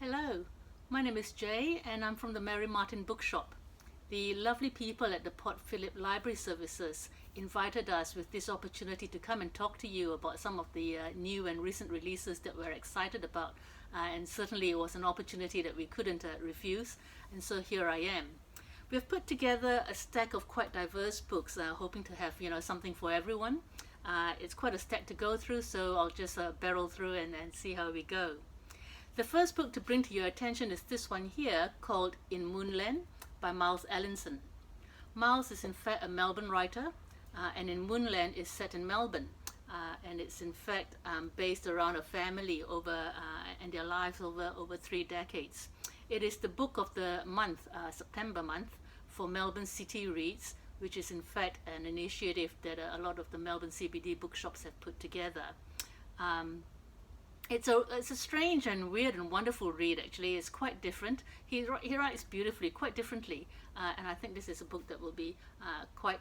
Hello, my name is Jay and I'm from the Mary Martin Bookshop. The lovely people at the Port Phillip Library Services invited us with this opportunity to come and talk to you about some of the new and recent releases that we're excited about. And certainly it was an opportunity that we couldn't refuse, and so here I am. We've put together a stack of quite diverse books, hoping to have something for everyone. It's quite a stack to go through, so I'll just barrel through and see how we go. The first book to bring to your attention is this one here, called In Moonland by Miles Allinson. Miles is in fact a Melbourne writer, and In Moonland is set in Melbourne. And it's in fact based around a family and their lives over 3 decades. It is the book of the month, September month, for Melbourne City Reads, which is in fact an initiative that a lot of the Melbourne CBD bookshops have put together. It's a strange and weird and wonderful read. Actually, it's quite different. He writes beautifully, quite differently, and I think this is a book that will be quite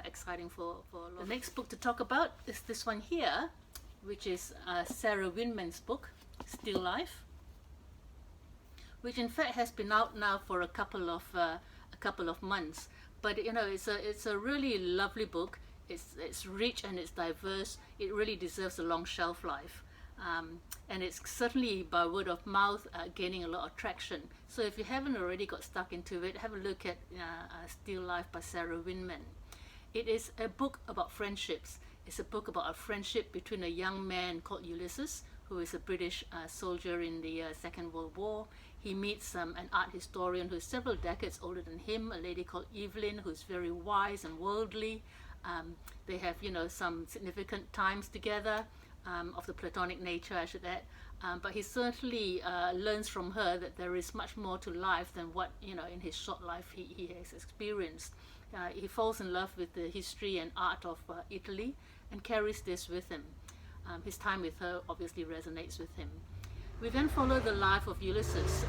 exciting for a lot. The next book to talk about is this one here, which is Sarah Winman's book, Still Life, which in fact has been out now for a couple of months. But it's a really lovely book. It's rich and it's diverse. It really deserves a long shelf life. And it's certainly by word of mouth gaining a lot of traction. So if you haven't already got stuck into it, have a look at Still Life by Sarah Winman. It is a book about friendships. It's a book about a friendship between a young man called Ulysses, who is a British soldier in the Second World War. He meets an art historian who is several decades older than him, a lady called Evelyn, who's very wise and worldly. They have some significant times together. Of the platonic nature, I should add, but he certainly learns from her that there is much more to life than what in his short life he has experienced. He falls in love with the history and art of Italy and carries this with him. His time with her obviously resonates with him. We then follow the life of Ulysses,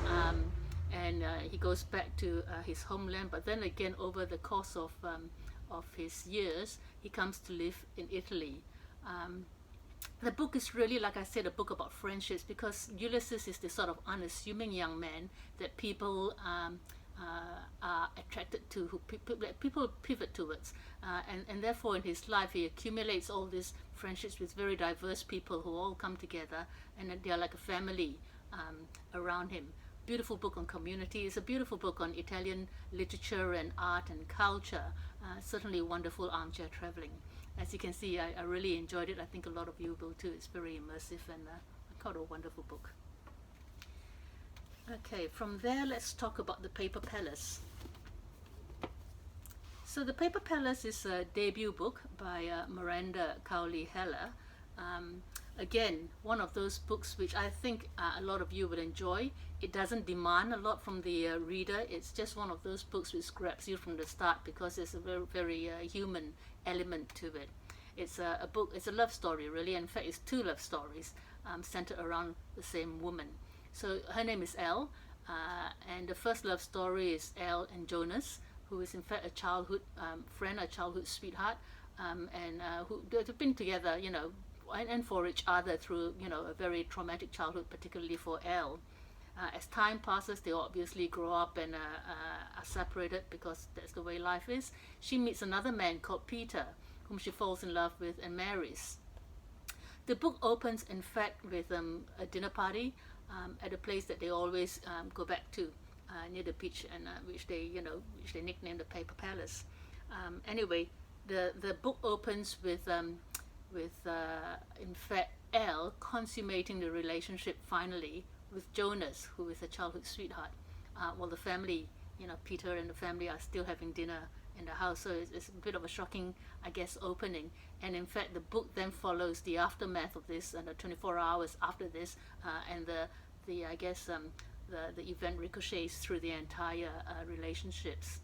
and he goes back to his homeland, but then again over the course of his years he comes to live in Italy. The book is really, like I said, a book about friendships, because Ulysses is the sort of unassuming young man that people are attracted to, who people pivot towards, and therefore in his life he accumulates all these friendships with very diverse people who all come together, and they're like a family around him. Beautiful book on community. It's a beautiful book on Italian literature and art and culture. Certainly wonderful armchair traveling. As you can see, I really enjoyed it. I think a lot of you will too. It's very immersive and quite a wonderful book. Okay, from there let's talk about The Paper Palace. So The Paper Palace is a debut book by Miranda Cowley-Heller. Again, one of those books which I think a lot of you would enjoy. It doesn't demand a lot from the reader. It's just one of those books which grabs you from the start because there's a very human element to it. It's a book, it's a love story really. In fact, it's 2 love stories centered around the same woman. So her name is Elle, and the first love story is Elle and Jonas, who is in fact a childhood friend, a childhood sweetheart, and who they've been together, and for each other through a very traumatic childhood, particularly for Elle. As time passes, they obviously grow up and are separated because that's the way life is. She meets another man called Peter, whom she falls in love with and marries. The book opens in fact with a dinner party at a place that they always go back to near the beach, and which they nicknamed the Paper Palace. Anyway, the book opens with in fact Elle consummating the relationship finally with Jonas, who is a childhood sweetheart, while the family, Peter and the family are still having dinner in the house. So it's a bit of a shocking, I guess, opening. And in fact, the book then follows the aftermath of this and the 24 hours after this, and the event ricochets through the entire relationships.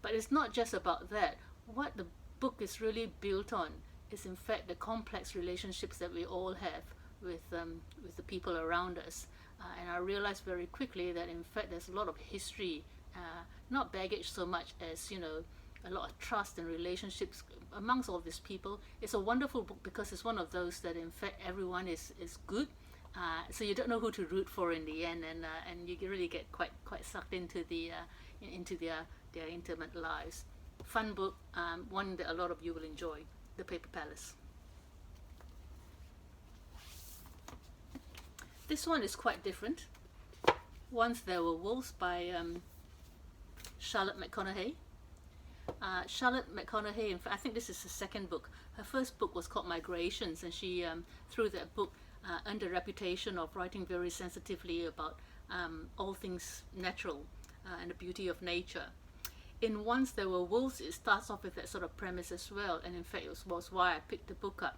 But it's not just about that. What the book is really built on is in fact the complex relationships that we all have with the people around us. And I realized very quickly that in fact there's a lot of history, not baggage so much as a lot of trust and relationships amongst all these people. It's a wonderful book because it's one of those that in fact everyone is good, So you don't know who to root for in the end, and you really get quite sucked into into their intimate lives. Fun book, one that a lot of you will enjoy, The Paper Palace. This one is quite different. Once There Were Wolves by Charlotte McConaughey. Charlotte McConaughey, in fact, I think this is her second book. Her first book was called Migrations, and she, through that book, earned a reputation of writing very sensitively about all things natural and the beauty of nature. In Once There Were Wolves, it starts off with that sort of premise as well, and in fact it was why I picked the book up.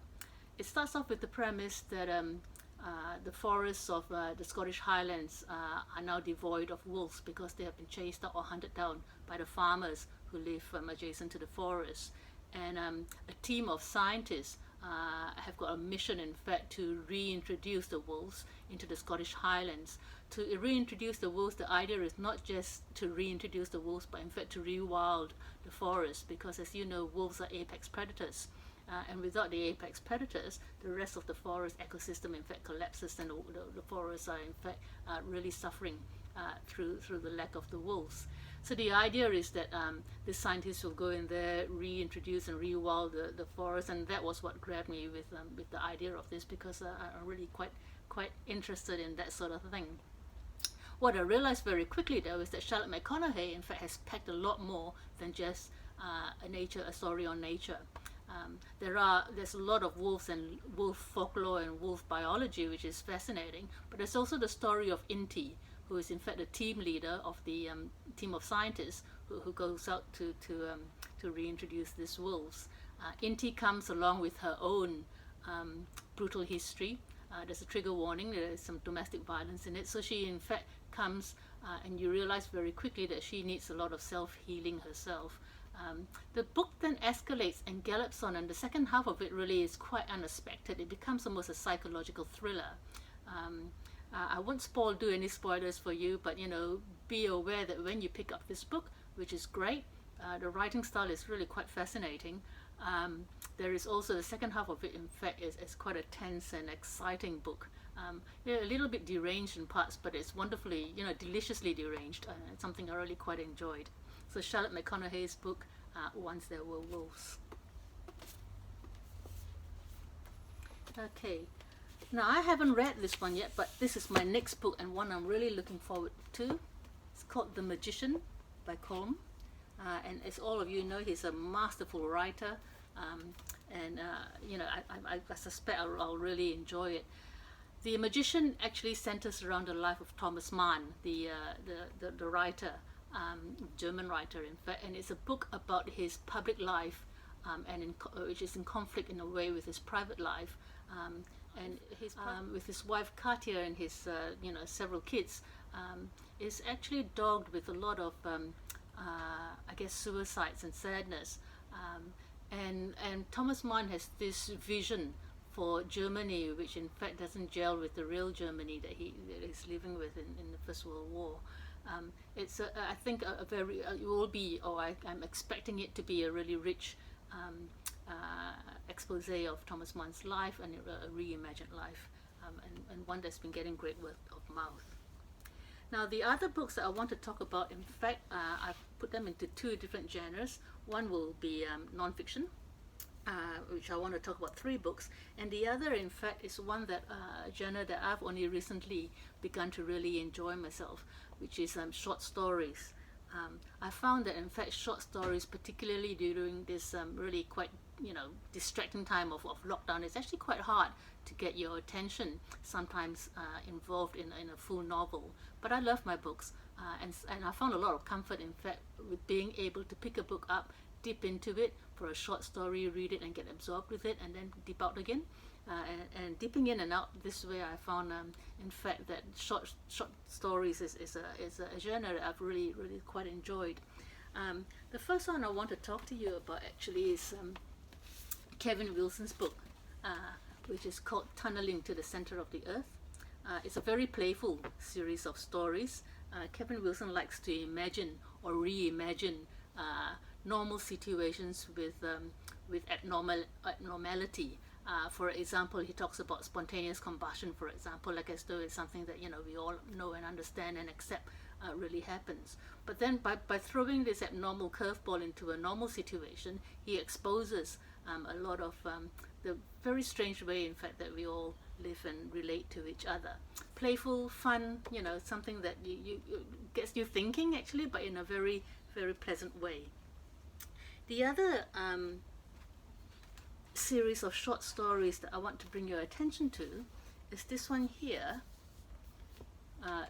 It starts off with the premise that the forests of the Scottish Highlands are now devoid of wolves because they have been chased out or hunted down by the farmers who live adjacent to the forest. And a team of scientists have got a mission, in fact, to reintroduce the wolves into the Scottish Highlands. To reintroduce the wolves, the idea is not just to reintroduce the wolves, but in fact to rewild the forest, because as you know, wolves are apex predators. And without the apex predators, the rest of the forest ecosystem in fact collapses, and the forests are in fact really suffering through the lack of the wolves. So the idea is that the scientists will go in there, reintroduce and rewild the forest, and that was what grabbed me with the idea of this, because I'm really quite interested in that sort of thing. What I realized very quickly, though, is that Charlotte McConaughey in fact has packed a lot more than just a story on nature. There's a lot of wolves and wolf folklore and wolf biology, which is fascinating, but there's also the story of Inti, who is in fact the team leader of the team of scientists who goes out to reintroduce these wolves. Inti comes along with her own brutal history. There's a trigger warning, there's some domestic violence in it, so she in fact comes and you realize very quickly that she needs a lot of self-healing herself. The book then escalates and gallops on, and the second half of it really is quite unexpected. It becomes almost a psychological thriller. I won't do any spoilers for you, but be aware that when you pick up this book, which is great, the writing style is really quite fascinating. There is also the second half of it, in fact, is quite a tense and exciting book. A little bit deranged in parts, but it's wonderfully, deliciously deranged. It's something I really quite enjoyed. So Charlotte McConaughey's book, Once There Were Wolves. Okay, now I haven't read this one yet, but this is my next book and one I'm really looking forward to. It's called The Magician by Colm. And as all of you know, he's a masterful writer, and I suspect I'll really enjoy it. The Magician actually centers around the life of Thomas Mann, the writer, German writer in fact, and it's a book about his public life, which is in conflict in a way with his private life, and with his wife Katia and his several kids, is actually dogged with a lot of I guess suicides and sadness, and Thomas Mann has this vision for Germany, which in fact doesn't gel with the real Germany that he's living with in the First World War. It's I think a very it will be, or I'm expecting it to be, a really rich expose of Thomas Mann's life, and a reimagined life, and one that's been getting great word of mouth. Now the other books that I want to talk about, in fact, I've put them into two different genres. One will be non-fiction, which I want to talk about 3 books, and the other in fact is one that genre that I've only recently begun to really enjoy myself, which is short stories. I found that in fact short stories, particularly during this really quite distracting time of lockdown, it's actually quite hard to get your attention sometimes involved in a full novel. But I love my books, and I found a lot of comfort in fact with being able to pick a book up, dip into it for a short story, read it and get absorbed with it, and then dip out again. And dipping in and out this way, I found in fact that short stories is a genre that I've really quite enjoyed. The first one I want to talk to you about actually is Kevin Wilson's book, which is called Tunneling to the Center of the Earth. It's a very playful series of stories. Kevin Wilson likes to imagine or reimagine normal situations with abnormality. For example, he talks about spontaneous combustion, for example, like as though it's something that we all know and understand and accept really happens. But then by throwing this abnormal curveball into a normal situation, he exposes a lot of the very strange way, in fact, that we all live and relate to each other. Playful, fun, something that you gets you thinking actually, but in a very, very pleasant way. The other series of short stories that I want to bring your attention to is this one here.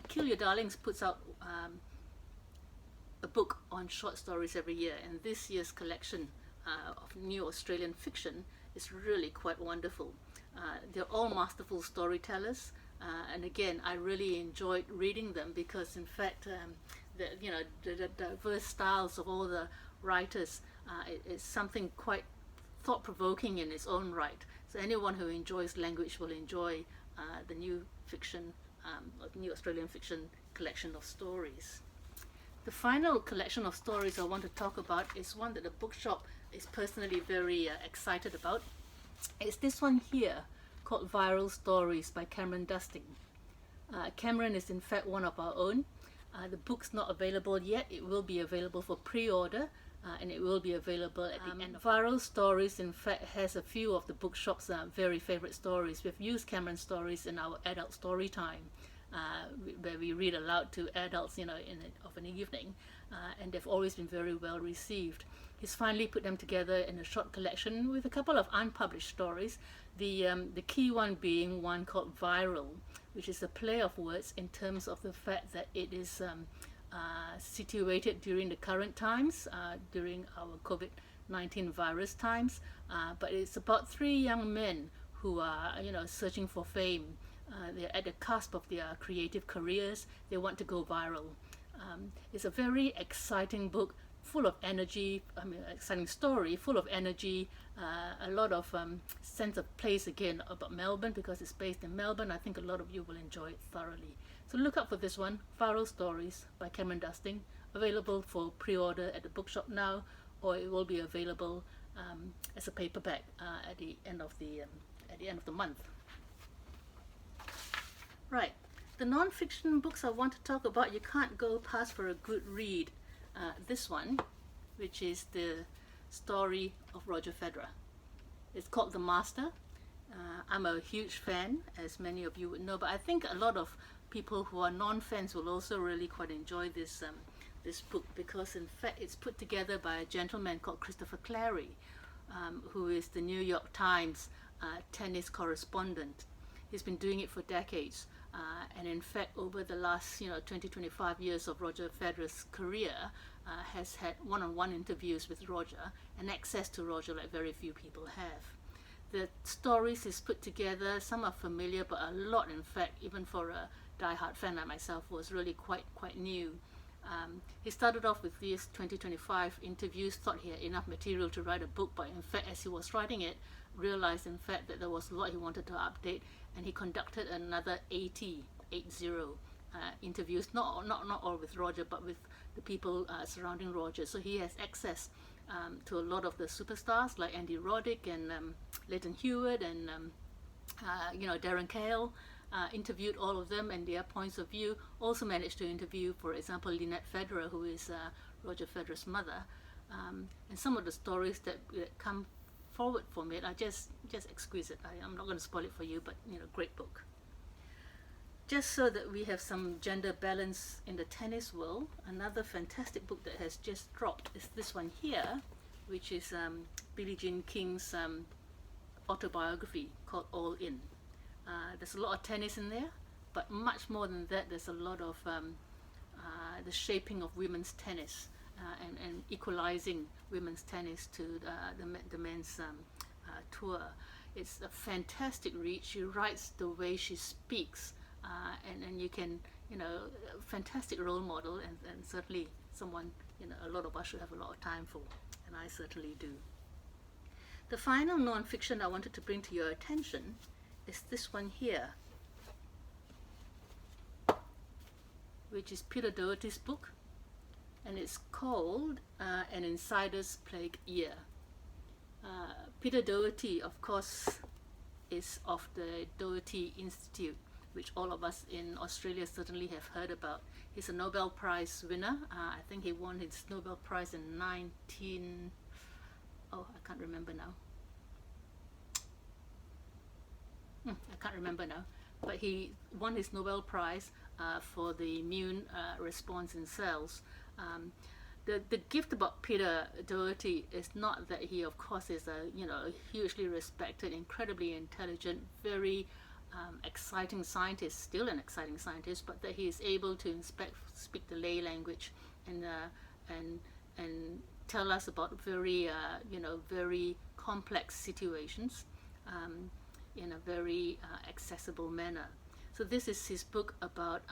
Kill Your Darlings puts out a book on short stories every year, and this year's collection of new Australian fiction is really quite wonderful. They're all masterful storytellers, and again, I really enjoyed reading them because, in fact, the diverse styles of all the writers is something quite thought-provoking in its own right. So anyone who enjoys language will enjoy the new fiction, new Australian fiction collection of stories. The final collection of stories I want to talk about is one that the Bookshop is personally very excited about. It's this one here called Viral Stories by Cameron Dusting. Cameron is in fact one of our own. The book's not available yet. It will be available for pre-order. And it will be available at the end. Viral Stories, in fact, has a few of the Bookshop's very favorite stories. We've used Cameron's stories in our adult story time, where we read aloud to adults, of an evening, and they've always been very well received. He's finally put them together in a short collection with a couple of unpublished stories. The key one being one called Viral, which is a play of words in terms of the fact that it is situated during the current times, during our COVID-19 virus times, but it's about three young men who are, searching for fame. They're at the cusp of their creative careers. They want to go viral. It's a very exciting book, full of energy. Exciting story, full of energy. A lot of sense of place again about Melbourne, because it's based in Melbourne. I think a lot of you will enjoy it thoroughly. So look out for this one, Viral Stories by Cameron Dusting, available for pre-order at the Bookshop now, or it will be available as a paperback at the end of the month. Right, the non-fiction books I want to talk about, you can't go past for a good read. This one, which is the story of Roger Federer. It's called The Master. I'm a huge fan, as many of you would know, but I think a lot of people who are non-fans will also really quite enjoy this book, because in fact it's put together by a gentleman called Christopher Clary, who is the New York Times tennis correspondent. He's been doing it for decades, and in fact over the last 20-25 years of Roger Federer's career, has had one-on-one interviews with Roger and access to Roger like very few people have. The stories he's put together, some are familiar, but a lot, in fact, even for a die-hard fan like myself, was really quite new. He started off with these 20-25 interviews, thought he had enough material to write a book, but in fact, as he was writing it, realized in fact that there was a lot he wanted to update, and he conducted another 80 interviews, not all with Roger, but with the people surrounding Roger. So he has access to a lot of the superstars like Andy Roddick and Leighton Hewitt and Darren Cahill. Interviewed all of them and their points of view. Also managed to interview, for example, Lynette Federer, who is Roger Federer's mother. And some of the stories that come forward from it are just exquisite. I'm not going to spoil it for you, but great book. Just so that we have some gender balance in the tennis world, another fantastic book that has just dropped is this one here, which is Billie Jean King's autobiography called All In. There's a lot of tennis in there, but much more than that, there's a lot of the shaping of women's tennis and equalizing women's tennis to the men's tour. It's a fantastic read. She writes the way she speaks, and you can, a fantastic role model, and certainly someone, a lot of us should have a lot of time for, and I certainly do. The final non-fiction I wanted to bring to your attention is this one here, which is Peter Doherty's book, and it's called An Insider's Plague Year. Peter Doherty, of course, is of the Doherty Institute, which all of us in Australia certainly have heard about. He's a Nobel Prize winner. I think he won his Nobel Prize in I can't remember now. I can't remember now. But he won his Nobel Prize for the immune response in cells. The gift about Peter Doherty is not that he, of course, is a hugely respected, incredibly intelligent, very exciting scientist, still an exciting scientist, but that he is able to speak the lay language and tell us about very very complex situations in a very accessible manner. So this is his book about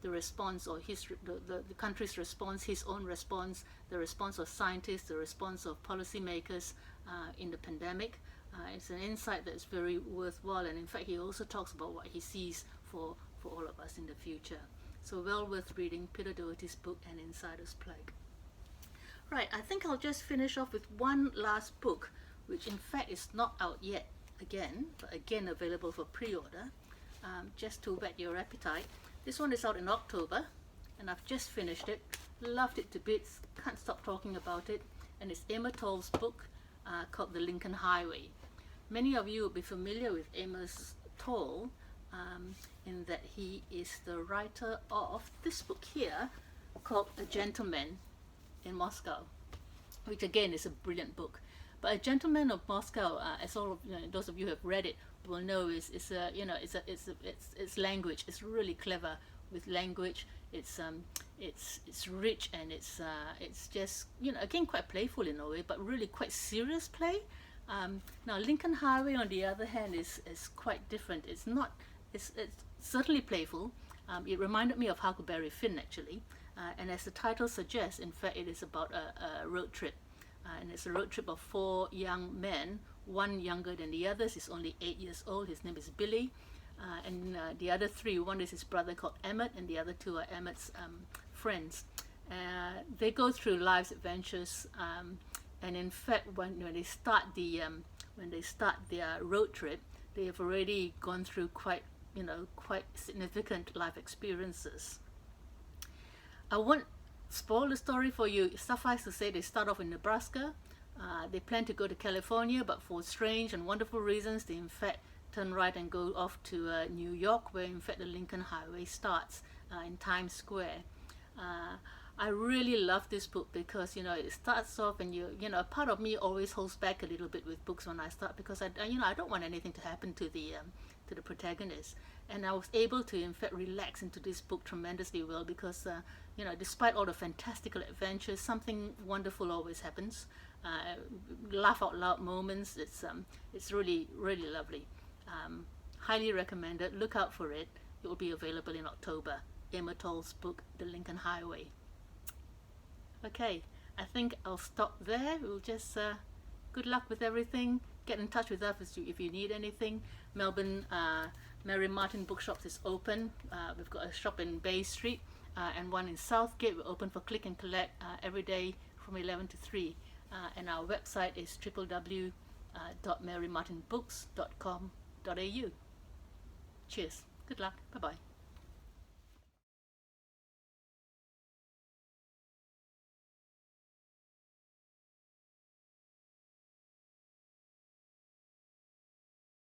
the response, or the country's response, his own response, the response of scientists, the response of policymakers in the pandemic. It's an insight that's very worthwhile, and in fact he also talks about what he sees for all of us in the future. So well worth reading Peter Doherty's book, An Insider's Plague. Right, I think I'll just finish off with one last book, which in fact is not out yet but again available for pre-order, just to whet your appetite. This one is out in October, and I've just finished it, loved it to bits, can't stop talking about it, and it's Amor Towles' book called The Lincoln Highway. Many of you will be familiar with Amos Toll in that he is the writer of this book here called A Gentleman in Moscow, which again is a brilliant book. But A Gentleman of Moscow, as all of those of you who have read it will know, is it's language. It's really clever with language. It's rich, and it's just again quite playful in a way, but really quite serious play. Now Lincoln Highway, on the other hand, is quite different. It's certainly playful. It reminded me of Huckleberry Finn actually, and as the title suggests, in fact it is about a road trip, and it's a road trip of 4 young men, one younger than the others. He's only 8 years old. His name is Billy, and the other 3, one is his brother called Emmett, and the other 2 are Emmett's friends. They go through life's adventures, and in fact when they start their road trip, they have already gone through quite significant life experiences. I won't spoil the story for you. Suffice to say, they start off in Nebraska. They plan to go to California, but for strange and wonderful reasons, they in fact turn right and go off to New York, where in fact the Lincoln Highway starts in Times Square. I really love this book because it starts off, and a part of me always holds back a little bit with books when I start, because I don't want anything to happen to the protagonist. And I was able to in fact relax into this book tremendously well, because despite all the fantastical adventures, something wonderful always happens. Laugh out loud moments. It's really, really lovely. Highly recommended. Look out for it. It will be available in October. Amor Towles' book, The Lincoln Highway. Okay, I think I'll stop there. We'll just good luck with everything. Get in touch with us if you need anything. Melbourne Mary Martin Bookshops is open. We've got a shop in Bay Street and one in Southgate. We're open for click and collect every day from 11 to 3. And our website is www.marymartinbooks.com.au. Cheers. Good luck. Bye-bye.